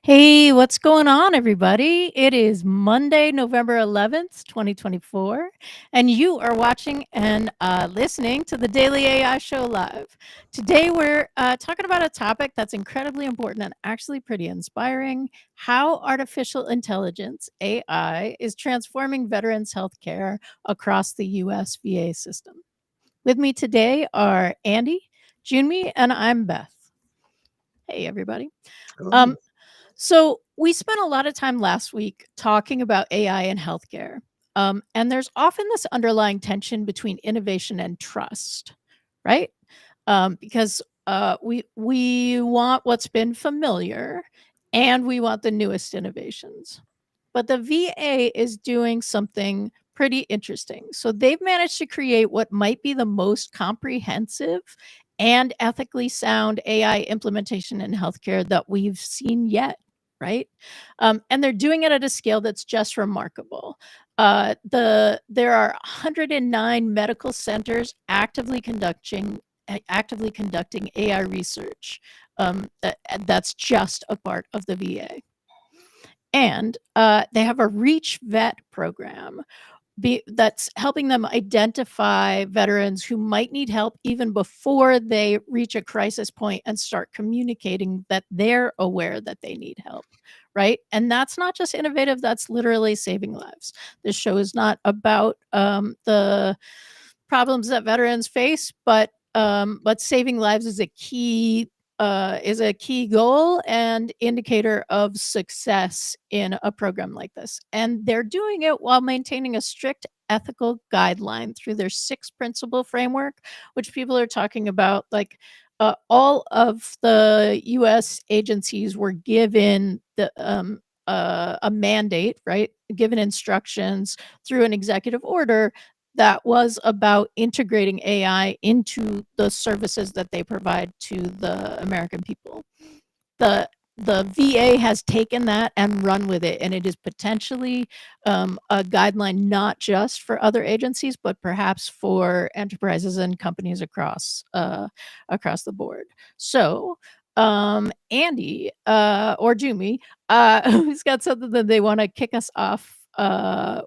Hey, what's going on, everybody? It is Monday, November 11th, 2024, and you are watching and listening to the Daily AI Show Live. Today, we're talking about a topic that's incredibly important and actually pretty inspiring: how artificial intelligence, AI, is transforming veterans' healthcare across the US VA system. With me today are Andy, Jyunmi, and I'm Beth. Hey, everybody. Um, Hello. so we spent a lot of time last week talking about AI in healthcare. And there's often this underlying tension between innovation and trust, right? Because we want what's been familiar and we want the newest innovations. But the VA is doing something pretty interesting. So they've managed to create what might be the most comprehensive and ethically sound AI implementation in healthcare that we've seen yet, right? And they're doing it at a scale that's just remarkable. There are 109 medical centers actively conducting AI research. That's just a part of the VA. And they have a Reach Vet program that's helping them identify veterans who might need help even before they reach a crisis point and start communicating that they're aware that they need help, right? And that's not just innovative, that's literally saving lives. This show is not about the problems that veterans face, but saving lives is a key goal and indicator of success in a program like this. And they're doing it while maintaining a strict ethical guideline through their 6 principle framework, which people are talking about. Like all of the US agencies were given a mandate, right? Given instructions through an executive order that was about integrating AI into the services that they provide to the American people. The VA has taken that and run with it, and it is potentially a guideline not just for other agencies, but perhaps for enterprises and companies across the board. So, Andy or Jumi, who's got something that they want to kick us off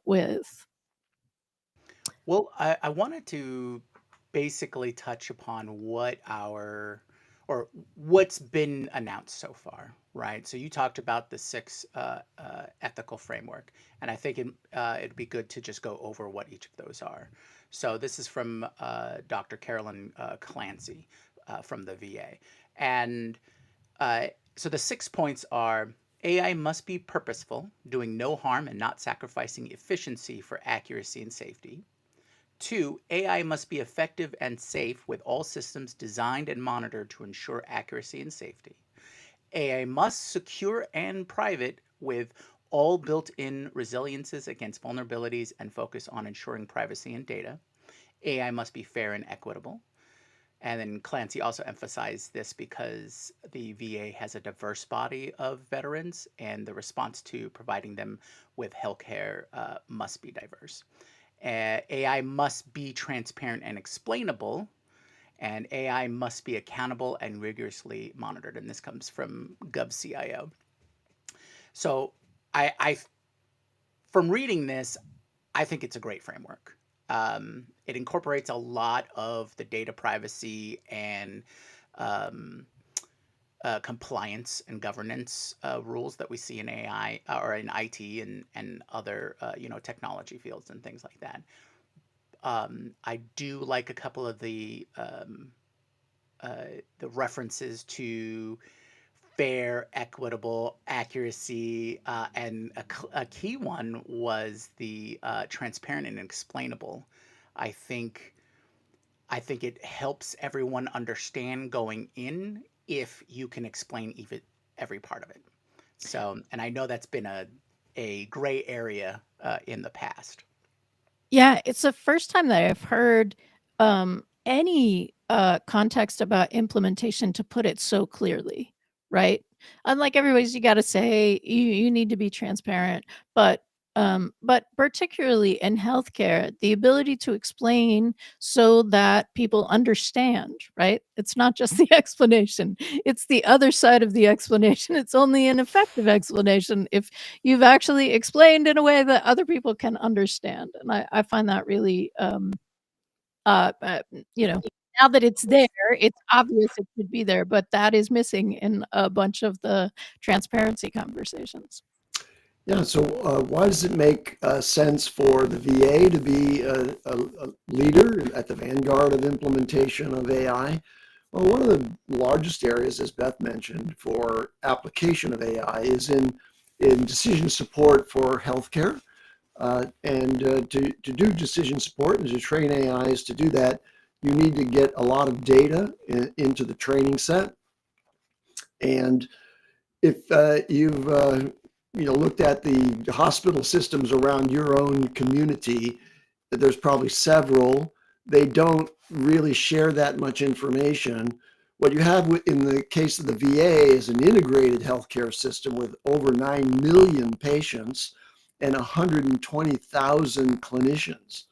with? Well, I wanted to basically touch upon what's been announced so far, right? So you talked about the six ethical framework, and I think it'd be good to just go over what each of those are. So this is from Dr. Carolyn Clancy from the VA, and uh, so the 6 points are: AI must be purposeful, doing no harm and not sacrificing efficiency for accuracy and safety. Two, AI must be effective and safe with all systems designed and monitored to ensure accuracy and safety. AI must secure and private with all built-in resiliences against vulnerabilities and focus on ensuring privacy and data. AI must be fair and equitable. And then Clancy also emphasized this because the VA has a diverse body of veterans, and the response to providing them with healthcare must be diverse. AI must be transparent and explainable, and AI must be accountable and rigorously monitored. And this comes from GovCIO. So, I from reading this, I think it's a great framework. It incorporates a lot of the data privacy and um, compliance and governance rules that we see in AI or in IT and other technology fields and things like that. I do like a couple of the references to fair, equitable, accuracy, and a key one was the transparent and explainable. I think I think it helps everyone understand going in if you can explain even every part of it. So, and I know that's been a gray area in the past. Yeah, it's the first time that I've heard any context about implementation to put it so clearly, right? Unlike everybody's, you got to say you need to be transparent, but but particularly in healthcare, the ability to explain so that people understand, right? It's not just the explanation, it's the other side of the explanation. It's only an effective explanation if you've actually explained in a way that other people can understand. And I find that really, uh, uh, now that it's there, it's obvious it should be there, but that is missing in a bunch of the transparency conversations. Yeah, so why does it make sense for the VA to be a leader at the vanguard of implementation of AI? Well, one of the largest areas, as Beth mentioned, for application of AI is in decision support for healthcare. To do decision support and to train AIs to do that, you need to get a lot of data into the training set. And if you've looked at the hospital systems around your own community, there's probably several. They don't really share that much information. What you have in the case of the VA is an integrated healthcare system with over 9 million patients and 120,000 clinicians.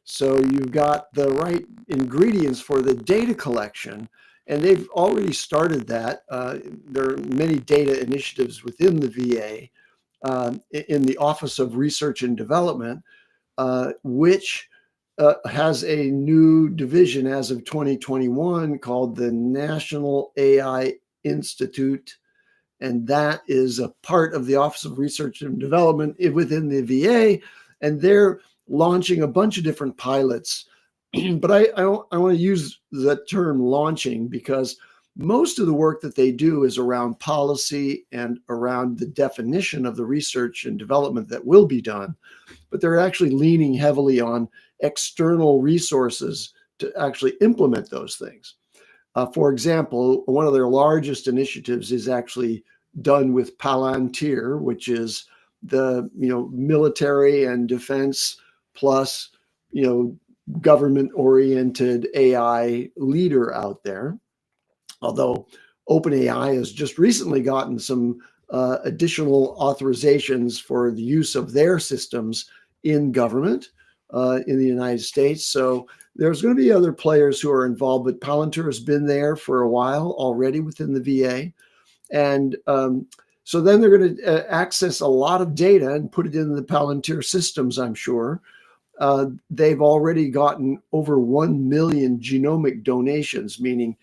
So you've got the right ingredients for the data collection, and they've already started that. There are many data initiatives within the VA in the Office of Research and Development, which has a new division as of 2021 called the National AI Institute, and that is a part of the Office of Research and Development within the VA, and they're launching a bunch of different pilots. But I want to use the term launching because most of the work that they do is around policy and around the definition of the research and development that will be done. But they're actually leaning heavily on external resources to actually implement those things. For example, one of their largest initiatives is actually done with Palantir, which is the military and defense plus government-oriented AI leader out there. Although OpenAI has just recently gotten some additional authorizations for the use of their systems in government in the United States. So there's going to be other players who are involved, but Palantir has been there for a while already within the VA. And so then they're going to access a lot of data and put it in the Palantir systems, I'm sure. They've already gotten over 1 million genomic donations, meaning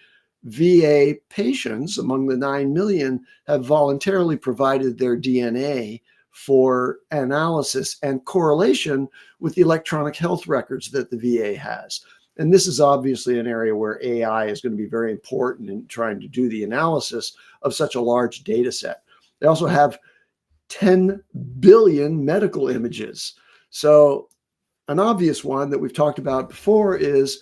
VA patients among the 9 million have voluntarily provided their DNA for analysis and correlation with the electronic health records that the VA has. And this is obviously an area where AI is going to be very important in trying to do the analysis of such a large data set. They also have 10 billion medical images. So an obvious one that we've talked about before is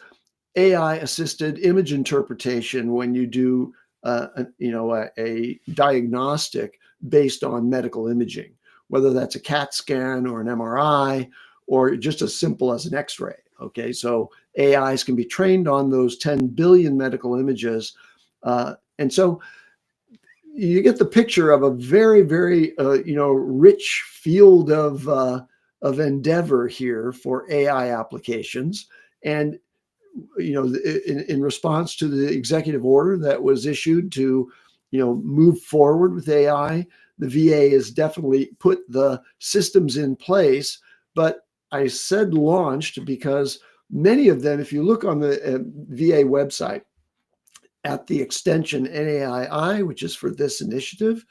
AI assisted image interpretation when you do a diagnostic based on medical imaging, whether that's a CAT scan or an MRI or just as simple as an X-ray. Okay, so AIs can be trained on those 10 billion medical images, and so you get the picture of a very, very rich field of endeavor here for AI applications. And in response to the executive order that was issued to, move forward with AI, the VA has definitely put the systems in place. But I said launched because many of them, if you look on the VA website at the extension NAII, which is for this initiative,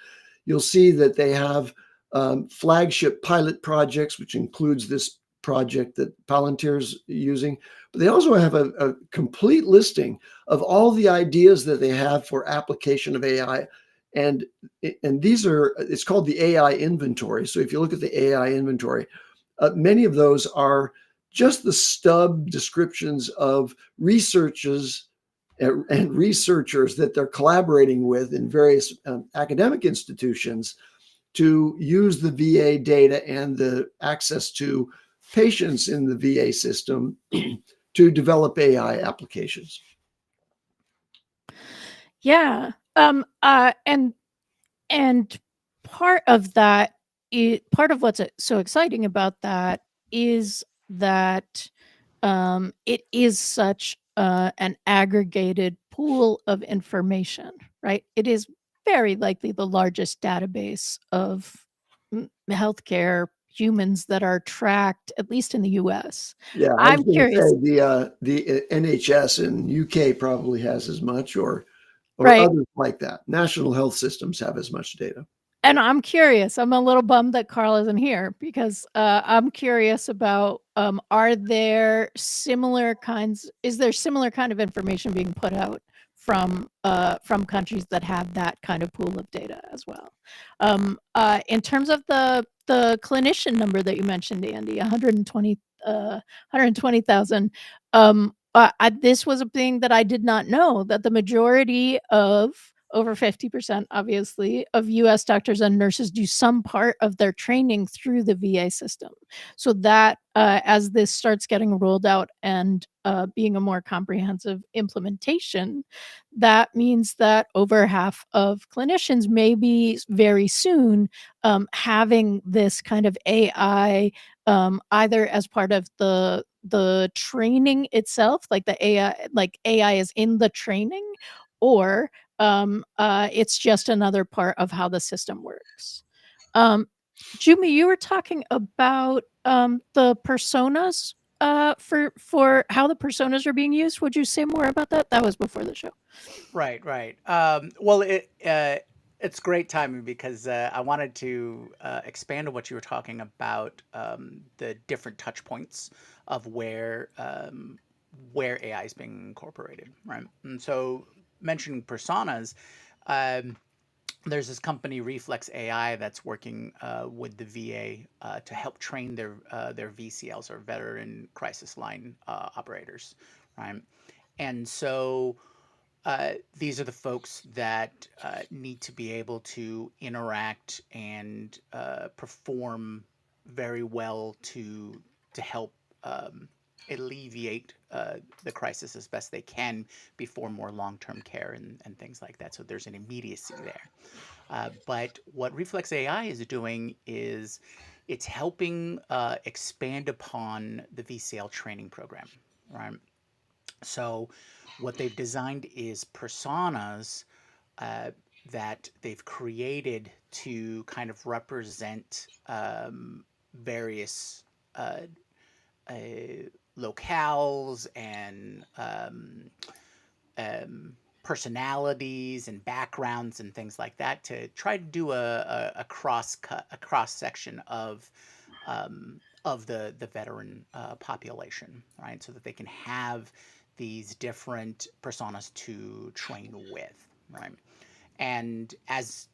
you'll see that they have flagship pilot projects, which includes this project that Palantir's using. But they also have a complete listing of all the ideas that they have for application of AI. And these are, it's called the AI inventory. So if you look at the AI inventory, many of those are just the stub descriptions of researches and researchers that they're collaborating with in various academic institutions to use the VA data and the access to patients in the VA system to develop AI applications. Yeah. And part of that part of what's so exciting about that is that it is such an aggregated pool of information, right? It is very likely the largest database of healthcare humans that are tracked, at least in the US. Yeah, I was I'm going to curious, say the NHS in UK probably has as much, or right? others like that. National health systems have as much data. And I'm curious. I'm a little bummed that Karl isn't here because I'm curious about are there similar kinds? Is there similar kind of information being put out from countries that have that kind of pool of data as well? In terms of the clinician number that you mentioned, Andy, 120,000. This was a thing that I did not know, that the majority of over 50%, obviously, of US doctors and nurses do some part of their training through the VA system. So that as this starts getting rolled out and being a more comprehensive implementation, that means that over half of clinicians may be very soon having this kind of AI either as part of the training itself, like the AI, like AI is in the training, or it's just another part of how the system works. Jyunmi, you were talking about the personas for how the personas are being used. Would you say more about that? That was before the show. Right, right. Well, it's great timing because I wanted to expand on what you were talking about, the different touch points of where AI is being incorporated, right? And so mentioning personas, um, there's this company Reflex AI that's working with the VA to help train their VCLs, or veteran crisis line operators, right? And so these are the folks that need to be able to interact and perform very well to help alleviate the crisis as best they can before more long-term care and things like that. So there's an immediacy there. But what Reflex AI is doing is it's helping expand upon the VCL training program, right? So what they've designed is personas uh, that they've created to kind of represent various uh, uh, locales and personalities and backgrounds and things like that, to try to do a cross section of the veteran population, right? So that they can have these different personas to train with, right? And as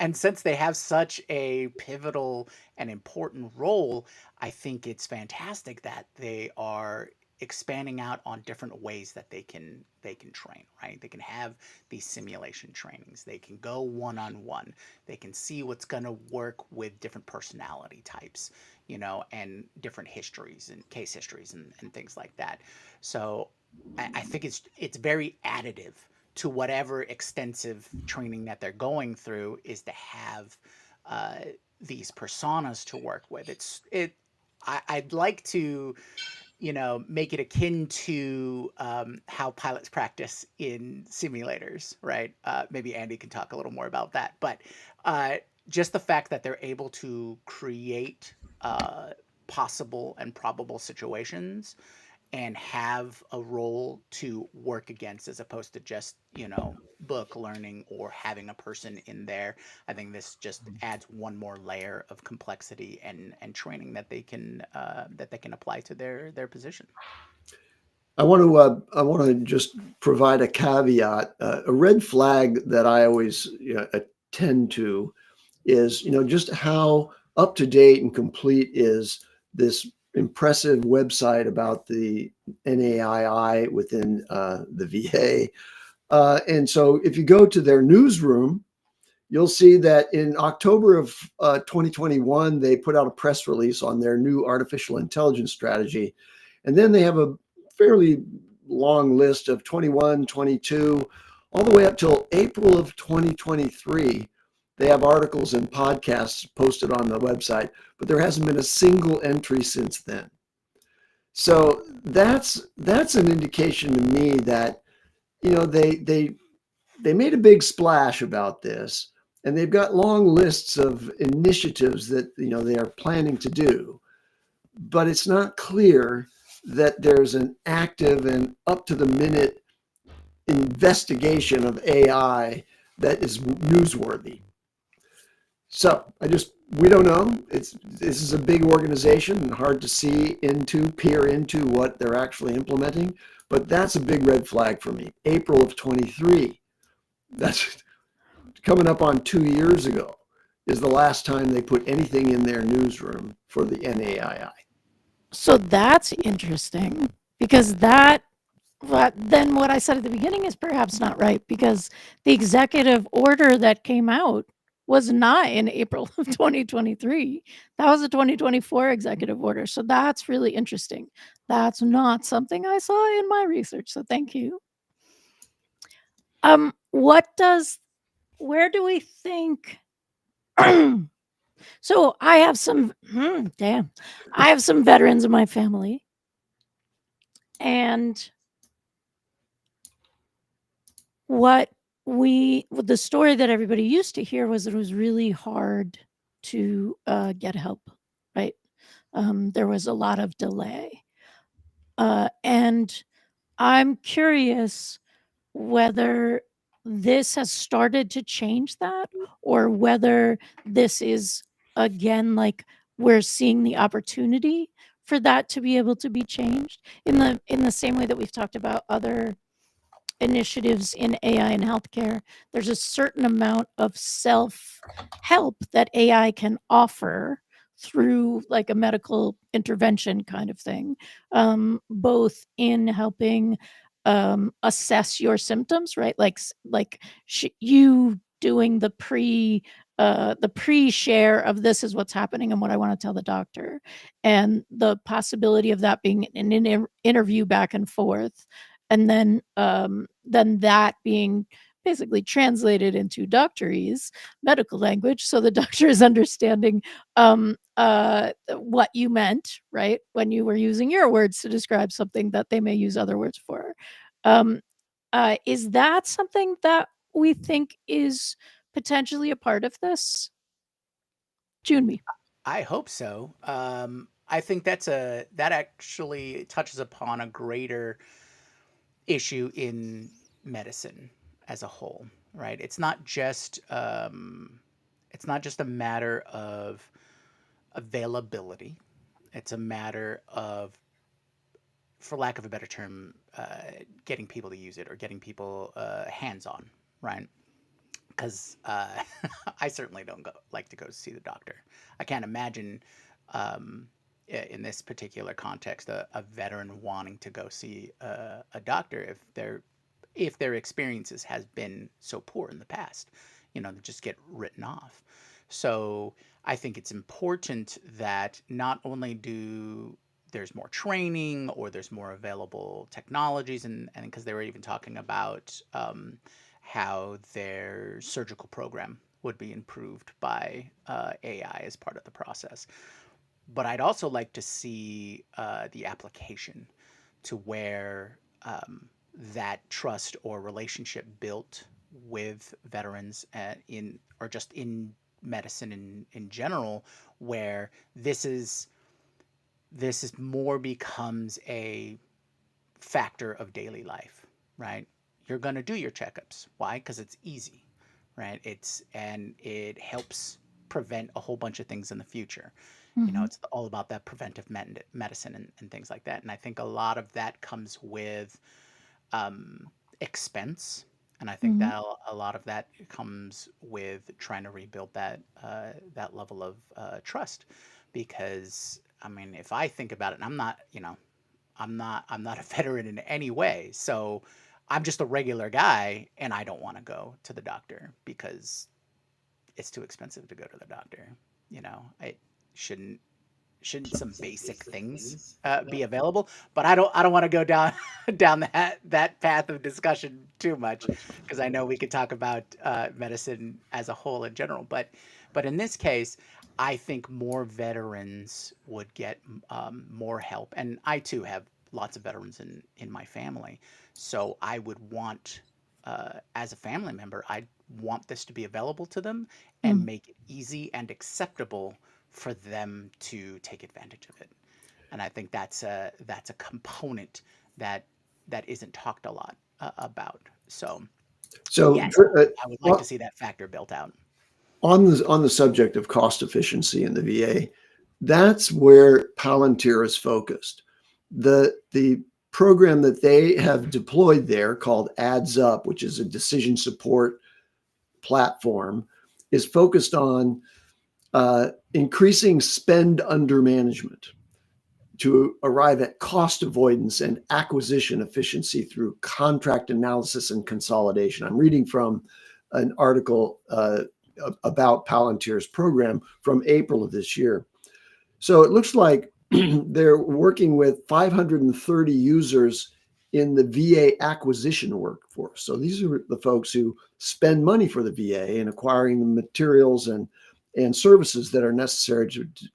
and since they have such a pivotal and important role, I think it's fantastic that they are expanding out on different ways that they can train, right? They can have these simulation trainings. They can go one on one. They can see what's going to work with different personality types, and different histories and case histories and things like that. So I think it's very additive to whatever extensive training that they're going through, is to have uh, these personas to work with. I'd like to, make it akin to how pilots practice in simulators, right? Maybe Andy can talk a little more about that. But uh, just the fact that they're able to create possible and probable situations and have a role to work against, as opposed to just book learning or having a person in there. I think this just adds one more layer of complexity and training that they can apply to their position. I want to just provide a caveat. A red flag that I always attend to is just how up to date and complete is this impressive website about the NAII within the VA. And so if you go to their newsroom, you'll see that in October of 2021, they put out a press release on their new artificial intelligence strategy. And then they have a fairly long list of 21, 22, all the way up till April of 2023, They have articles and podcasts posted on the website, but there hasn't been a single entry since then. So that's an indication to me that, they made a big splash about this, and they've got long lists of initiatives that they are planning to do, but it's not clear that there's an active and up to the minute investigation of AI that is newsworthy. So we don't know. This is a big organization and hard to peer into what they're actually implementing. But that's a big red flag for me. April of 23. That's coming up on 2 years ago is the last time they put anything in their newsroom for the NAII. So that's interesting because but then what I said at the beginning is perhaps not right because the executive order that came out was not in April of 2023. That was a 2024 executive order. So that's really interesting. That's not something I saw in my research. So thank you. What does where do we think so I have some I have some veterans in my family, and the story that everybody used to hear was that it was really hard to get help, right? There was a lot of delay, and I'm curious whether this has started to change that, or whether this is again like we're seeing the opportunity for that to be able to be changed in the same way that we've talked about other initiatives in AI and healthcare. There's a certain amount of self help that AI can offer through like a medical intervention kind of thing, both in helping assess your symptoms, right? You doing the pre-share of this is what's happening and what I want to tell the doctor, and the possibility of that being an interview back and forth, and then that being basically translated into doctorese medical language, so the doctor is understanding what you meant, right, when you were using your words to describe something that they may use other words for. um, is that something that we think is potentially a part of this? June. I hope so. I think that actually touches upon a greater issue in medicine as a whole, right? It's not just a matter of availability. It's a matter of, for lack of a better term, getting people to use it or getting people hands on, right? Because I certainly don't like to go see the doctor. I can't imagine um, in this particular context a veteran wanting to go see a doctor if their experiences has been so poor in the past, to just get written off. So I think it's important that not only do there's more training or there's more available technologies, and because they were even talking about how their surgical program would be improved by AI as part of the process. But I'd also like to see the application to where that trust or relationship built with veterans in or just in medicine in general, where this is more becomes a factor of daily life, right? You're going to do your checkups. Why? Because it's easy, right? It helps prevent a whole bunch of things in the future. Mhm. It's all about that preventive medicine and things like that. And I think a lot of that comes with um, expense. And I think Mhm. that a lot of that comes with trying to rebuild that level of trust, because I mean, if I think about it, and I'm not a veteran in any way. So I'm just a regular guy and I don't want to go to the doctor because it's too expensive to go to the doctor. It shouldn't shouldn't some basic things be available? But I don't want to go down down that path of discussion too much, because I know we could talk about medicine as a whole in general. But in this case, I think more veterans would get more help, and I too have lots of veterans in my family, so I would want. As a family member, I want this to be available to them and Mm. make it easy and acceptable for them to take advantage of it. And I think that's a component that that isn't talked a lot about. So So yes, I would like to see that factor built out. on the subject of cost efficiency in the VA, that's where Palantir is focused. The program that they have deployed there, called Adds Up, which is a decision support platform, is focused on increasing spend under management to arrive at cost avoidance and acquisition efficiency through contract analysis and consolidation. I'm reading from an article about Palantir's program from April of this year. So it looks like they're working with 530 users in the VA acquisition workforce. So these are the folks who spend money for the VA and acquiring the materials and services that are necessary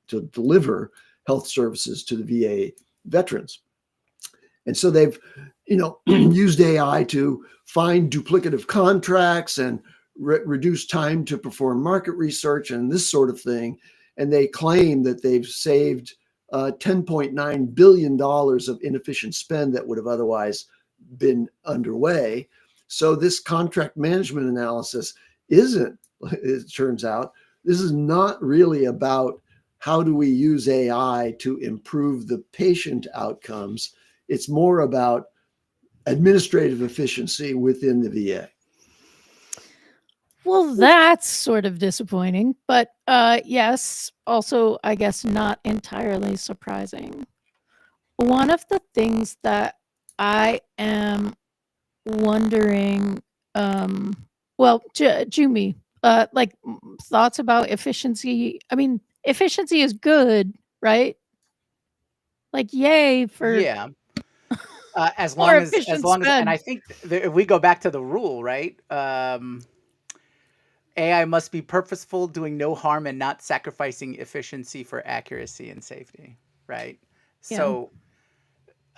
to deliver health services to the VA veterans. And so they've, used AI to find duplicative contracts and reduce time to perform market research and this sort of thing. And they claim that they've saved $10.9 billion of inefficient spend that would have otherwise been underway. So this contract management analysis isn't, it turns out, this is not really about how do we use AI to improve the patient outcomes. It's more about administrative efficiency within the VA. Well, that's sort of disappointing, but yes, also, I guess, not entirely surprising. One of the things that I am wondering, well, Jumi, thoughts about efficiency. I mean, efficiency is good, right? Like, yay for Yeah, as more long as efficient long as, and spend. I think if we go back to the rule, right? AI must be purposeful, doing no harm, and not sacrificing efficiency for accuracy and safety, right? Yeah, So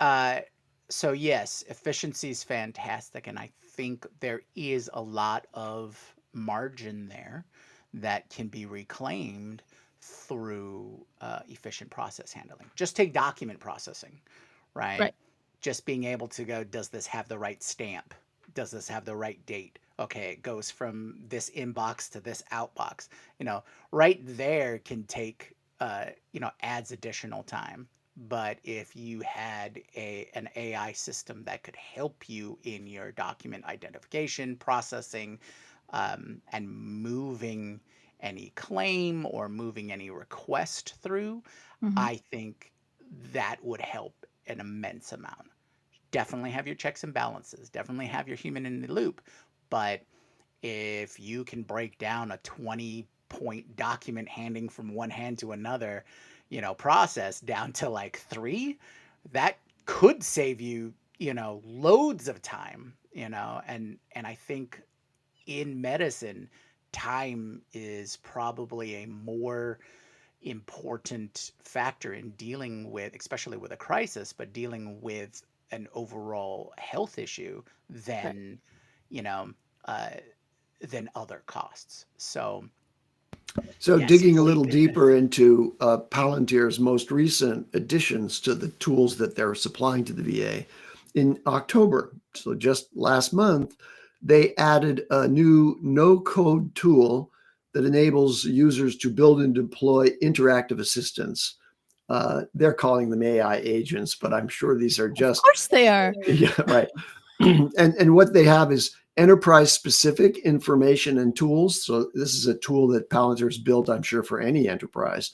Uh, so yes, efficiency is fantastic, and I think there is a lot of margin there that can be reclaimed through efficient process handling. Just take document processing, right? right. Just being able to go, does this have the right stamp? Does this have the right date? Okay, it goes from this inbox to this outbox. Right there can take, adds additional time. But if you had an AI system that could help you in your document identification, processing, and moving any claim or moving any request through, Mhm. I think that would help an immense amount. Definitely have your checks and balances, definitely have your human in the loop. But if you can break down a 20-point document handing from one hand to another, process down to like three, that could save you, loads of time, and I think in medicine, time is probably a more important factor in dealing with, especially with a crisis, but dealing with an overall health issue Right. than, you know, uh, than other costs. So So yes, digging a fully little fit. deeper into Palantir's most recent additions to the tools that they're supplying to the VA, in October, so just last month, they added a new no-code tool that enables users to build and deploy interactive assistants. They're calling them AI agents, but I'm sure these are Of just, course they are. yeah, right. And what they have is enterprise specific information and tools. So this is a tool that Palantir's built, I'm sure, for any enterprise,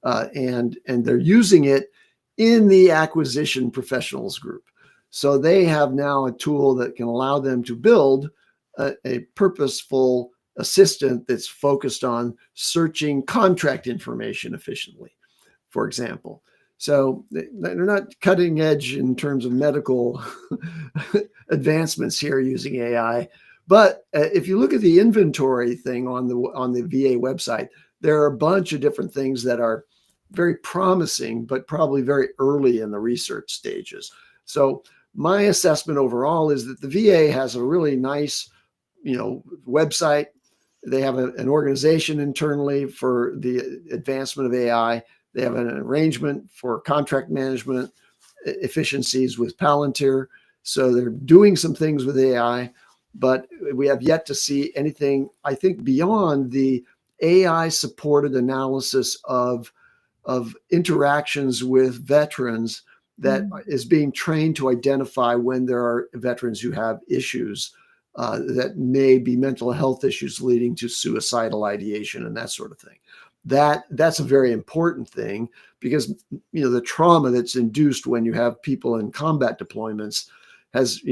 and they're using it in the acquisition professionals group. So they have now a tool that can allow them to build a purposeful assistant that's focused on searching contract information efficiently for example. So they're not cutting edge in terms of medical advancements here using AI. But if you look at the inventory thing on the VA website, there are a bunch of different things that are very promising, but probably very early in the research stages. So my assessment overall is that the VA has a really nice, website. They have an organization internally for the advancement of AI. They have an arrangement for contract management efficiencies with Palantir. So they're doing some things with AI, but we have yet to see anything, I think, beyond the AI supported analysis of interactions with veterans that is being trained to identify when there are veterans who have issues that may be mental health issues leading to suicidal ideation and that sort of thing. That's a very important thing because the trauma that's induced when you have people in combat deployments has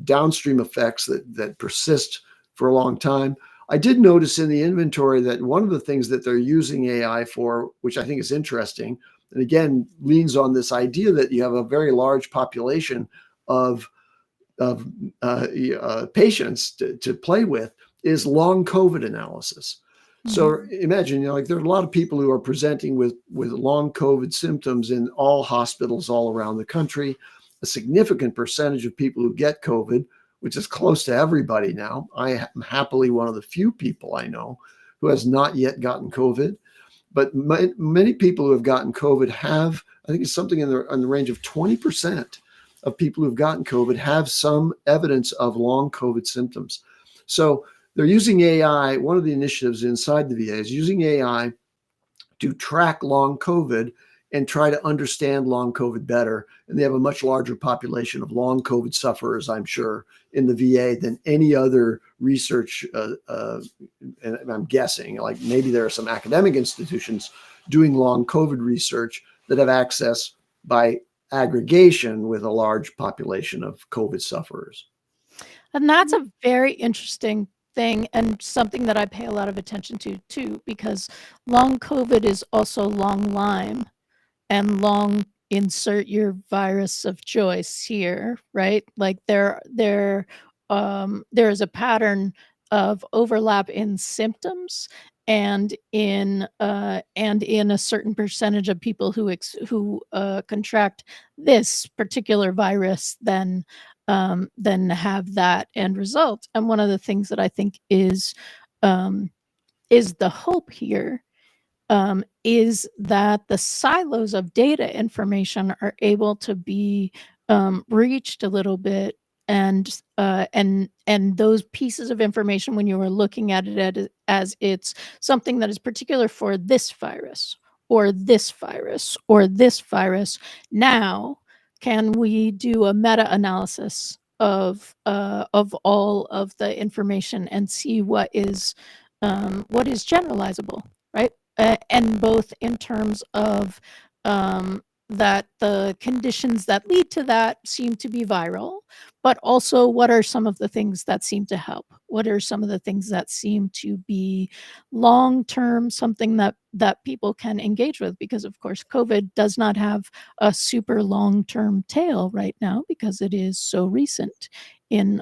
downstream effects that persist for a long time. I did notice in the inventory that one of the things that they're using AI for, which I think is interesting, and again leans on this idea that you have a very large population of patients to play with, is long COVID analysis. So imagine, like there are a lot of people who are presenting with long COVID symptoms in all hospitals all around the country. A significant percentage of people who get COVID, which is close to everybody now. I am happily one of the few people I know who has not yet gotten COVID. But many people who have gotten COVID have, I think it's something in the range of 20% of people who've gotten COVID have some evidence of long COVID symptoms. So they're using AI. One of the initiatives inside the VA is using AI to track long COVID and try to understand long COVID better. And they have a much larger population of long COVID sufferers, I'm sure, in the VA than any other research. And I'm guessing, like maybe there are some academic institutions doing long COVID research that have access by aggregation with a large population of COVID sufferers. And that's a very interesting thing and something that I pay a lot of attention to too, because long COVID is also long Lyme and long insert your virus of choice here, right? Like there is a pattern of overlap in symptoms and in a certain percentage of people who contract this particular virus then have that end result. And one of the things that I think is the hope here is that the silos of data information are able to be reached a little bit, and those pieces of information, when you are looking at it as it's something that is particular for this virus or this virus or this virus, now can we do a meta-analysis of all of the information and see what is generalizable, right? And both in terms of that the conditions that lead to that seem to be viral, but also what are some of the things that seem to help? What are some of the things that seem to be long-term, something that people can engage with? Because of course, COVID does not have a super long-term tail right now because it is so recent in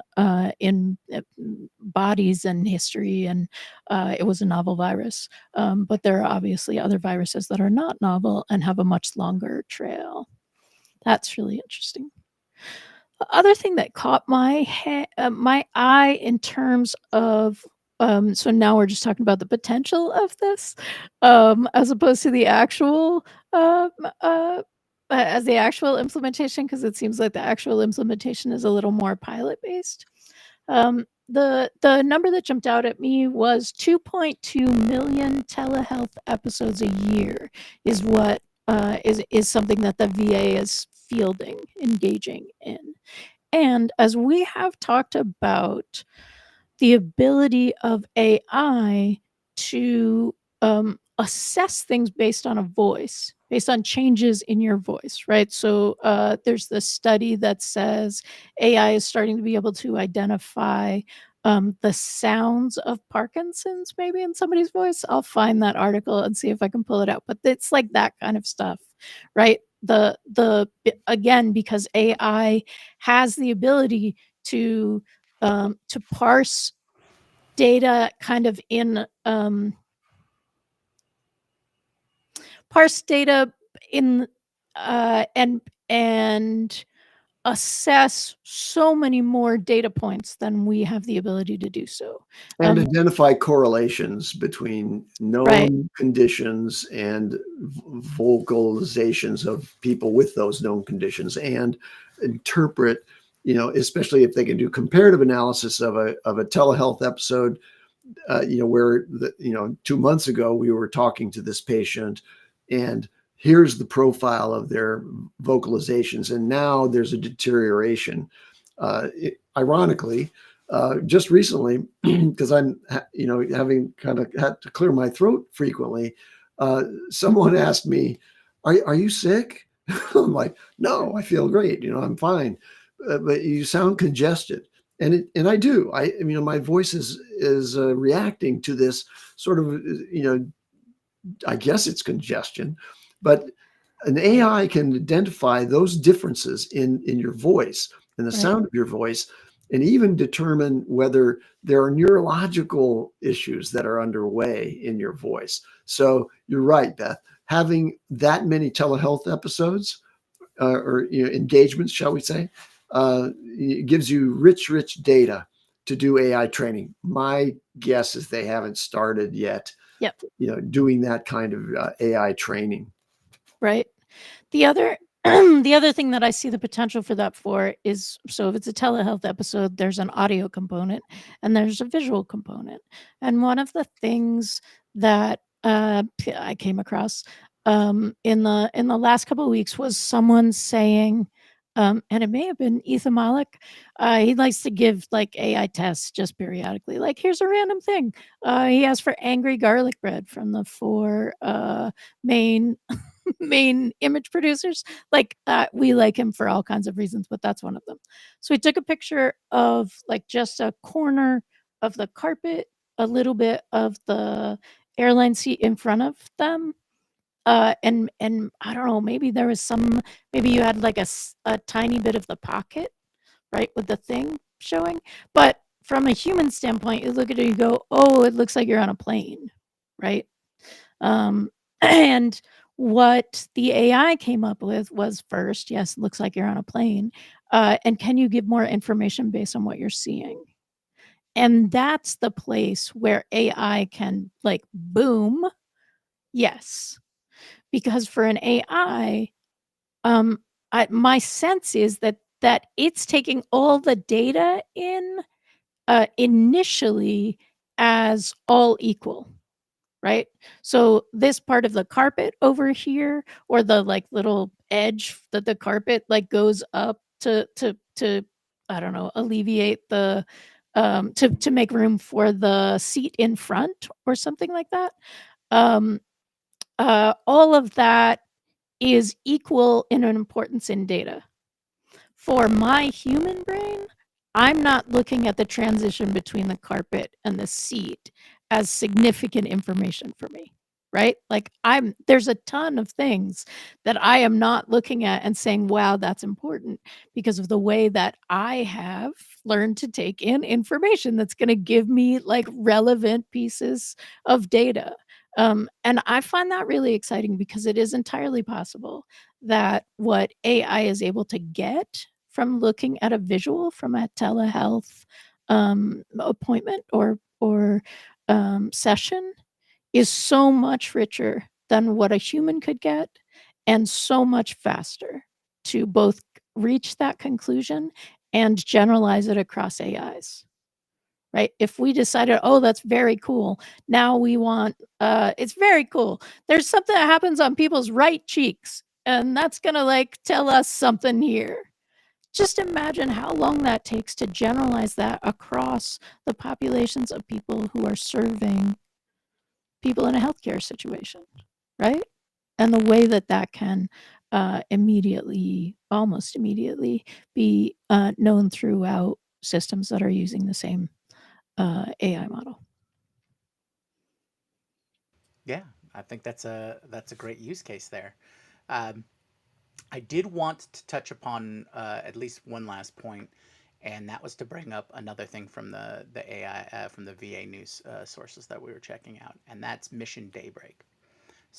bodies and history, and it was a novel virus. But there are obviously other viruses that are not novel and have a much longer trail. That's really interesting. The other thing that caught my eye in terms of so now we're just talking about the potential of this, as opposed to the actual as the actual implementation, because it seems like the actual implementation is a little more pilot based. The number that jumped out at me was 2.2 million telehealth episodes a year is what is something that the VA is fielding, engaging in. And as we have talked about the ability of AI to assess things based on a voice, based on changes in your voice, right? So there's this study that says AI is starting to be able to identify the sounds of Parkinson's maybe in somebody's voice. I'll find that article and see if I can pull it out. But it's like that kind of stuff, right? Again, because AI has the ability to parse data kind of in parse data in and assess so many more data points than we have the ability to do so. And identify correlations between Right. known conditions and vocalizations of people with those known conditions, and interpret, especially if they can do comparative analysis of a telehealth episode, where 2 months ago we were talking to this patient, and here's the profile of their vocalizations, and now there's a deterioration. Ironically, just recently, because I'm, having kind of had to clear my throat frequently, someone asked me, "Are you sick?" I'm like, "No, I feel great. I'm fine." But you sound congested, and I do. My voice is reacting to this sort of, I guess it's congestion, but an AI can identify those differences in your voice and the Right. sound of your voice, and even determine whether there are neurological issues that are underway in your voice. So you're right, Beth. Having that many telehealth episodes, or engagements, shall we say, it gives you rich data to do AI training. My guess is they haven't started yet. Yep. Doing that kind of AI training. Right. The other the other thing that I see the potential for that for is, so if it's a telehealth episode, there's an audio component and there's a visual component. And one of the things that I came across in the last couple of weeks was someone saying, and it may have been Ethan Malik. He likes to give like AI tests just periodically. Like, here's a random thing. He asked for angry garlic bread from the 4 main main image producers. Like, we like him for all kinds of reasons, but that's one of them. So he took a picture of like just a corner of the carpet, a little bit of the airline seat in front of them. And I don't know, maybe there was maybe you had like a tiny bit of the pocket, right, with the thing showing. But from a human standpoint, you look at it, you go, oh, it looks like you're on a plane, right? And what the AI came up with was, first, yes, it looks like you're on a plane. And can you give more information based on what you're seeing? And that's the place where AI can, like, boom, yes. Because for an AI, my sense is that it's taking all the data in initially as all equal. Right? So this part of the carpet over here, or the like little edge that the carpet like goes up to I don't know, alleviate the to make room for the seat in front or something like that. Um all of that is equal in an importance in data. For my human brain, I'm not looking at the transition between the carpet and the seat as significant information for me, right? Like, there's a ton of things that I am not looking at and saying, wow, that's important, because of the way that I have learned to take in information that's going to give me like relevant pieces of data. And I find that really exciting, because it is entirely possible that what AI is able to get from looking at a visual from a telehealth appointment or session is so much richer than what a human could get, and so much faster to both reach that conclusion and generalize it across AIs. Right? If we decided, oh, that's very cool. Now we want, it's very cool. There's something that happens on people's right cheeks, and that's going to like tell us something here. Just imagine how long that takes to generalize that across the populations of people who are serving people in a healthcare situation, right? And the way that that can almost immediately, be known throughout systems that are using the same AI model. Yeah, I think that's a great use case there. Um, I did want to touch upon at least one last point, and that was to bring up another thing from the AI from the VA news sources that we were checking out, and that's Mission Daybreak.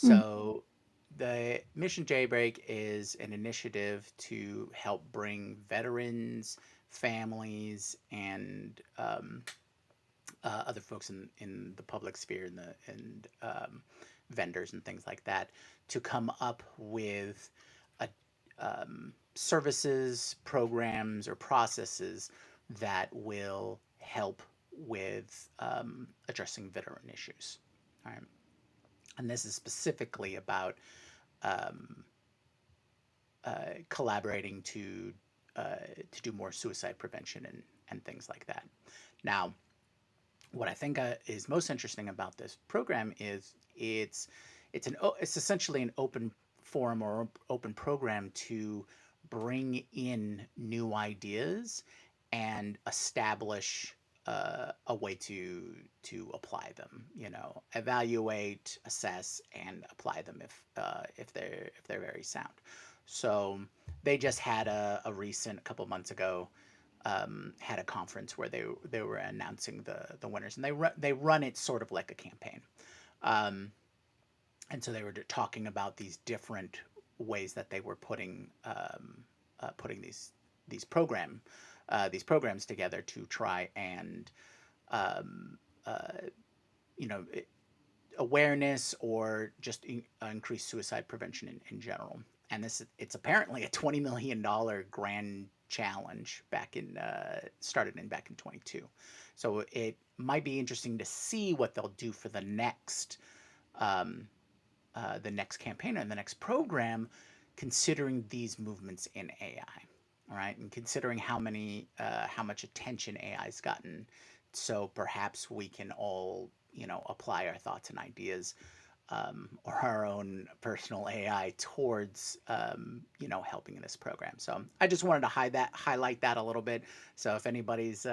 Mm, So the Mission Daybreak is an initiative to help bring veterans, families, and other folks in the public sphere and vendors and things like that to come up with a, services, programs, or processes that will help with addressing veteran issues. All right. And this is specifically about um, collaborating to do more suicide prevention and things like that. Now, what I think is most interesting about this program is it's essentially an open forum or open program to bring in new ideas and establish a way to apply them. You know, evaluate, assess, and apply them if they're very sound. So they just had a recent a couple months ago had a conference where they were announcing the winners, and they run it sort of like a campaign, um, and so they were talking about these different ways that they were putting these programs together to try and um, uh, you know awareness or just increase suicide prevention in general. And it's apparently a $20 million grand challenge back in 22. So it might be interesting to see what they'll do for um, the next campaign and the next program, considering these movements in AI. All right, and considering how much attention AI's gotten, so perhaps we can all apply our thoughts and ideas or our own personal AI towards helping in this program. So I just wanted to highlight that a little bit. So if anybody's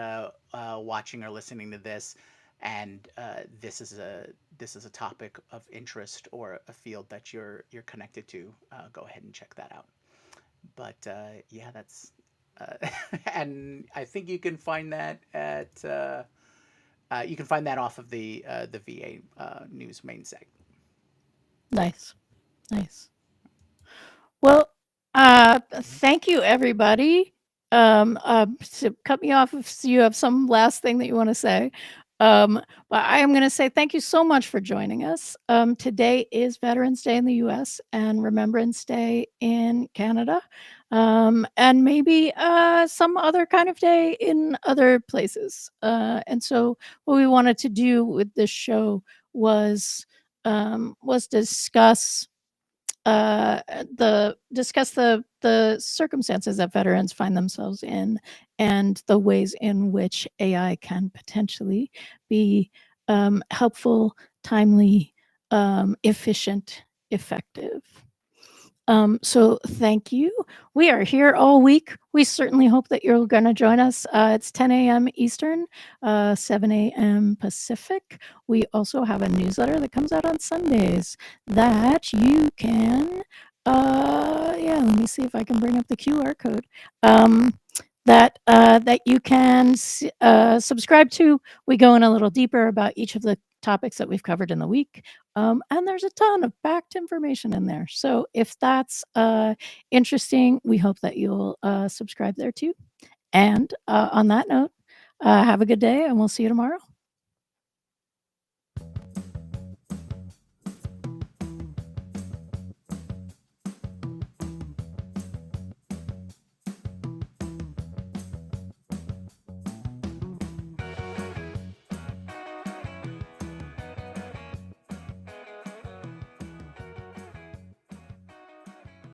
watching or listening to this, and this is a topic of interest or a field that you're connected to, go ahead and check that out. But yeah, that's and I think you can find that at you can find that off of the VA news main site. nice, nice. Well, thank you, everybody. So cut me off if you have some last thing that you want to say. But I am going to say thank you so much for joining us. Today is Veterans Day in the US and Remembrance Day in Canada, and maybe some other kind of day in other places. And so, what we wanted to do with this show was discuss the circumstances that veterans find themselves in and the ways in which AI can potentially be helpful, timely, efficient, effective. So thank you. We are here all week. We certainly hope that you're going to join us. It's 10 a.m. Eastern, 7 a.m. Pacific. We also have a newsletter that comes out on Sundays that you can, yeah, let me see if I can bring up the QR code. That you can subscribe to. We go in a little deeper about each of the topics that we've covered in the week. And there's a ton of backed information in there. So if that's interesting, we hope that you'll subscribe there too. And on that note, have a good day and we'll see you tomorrow.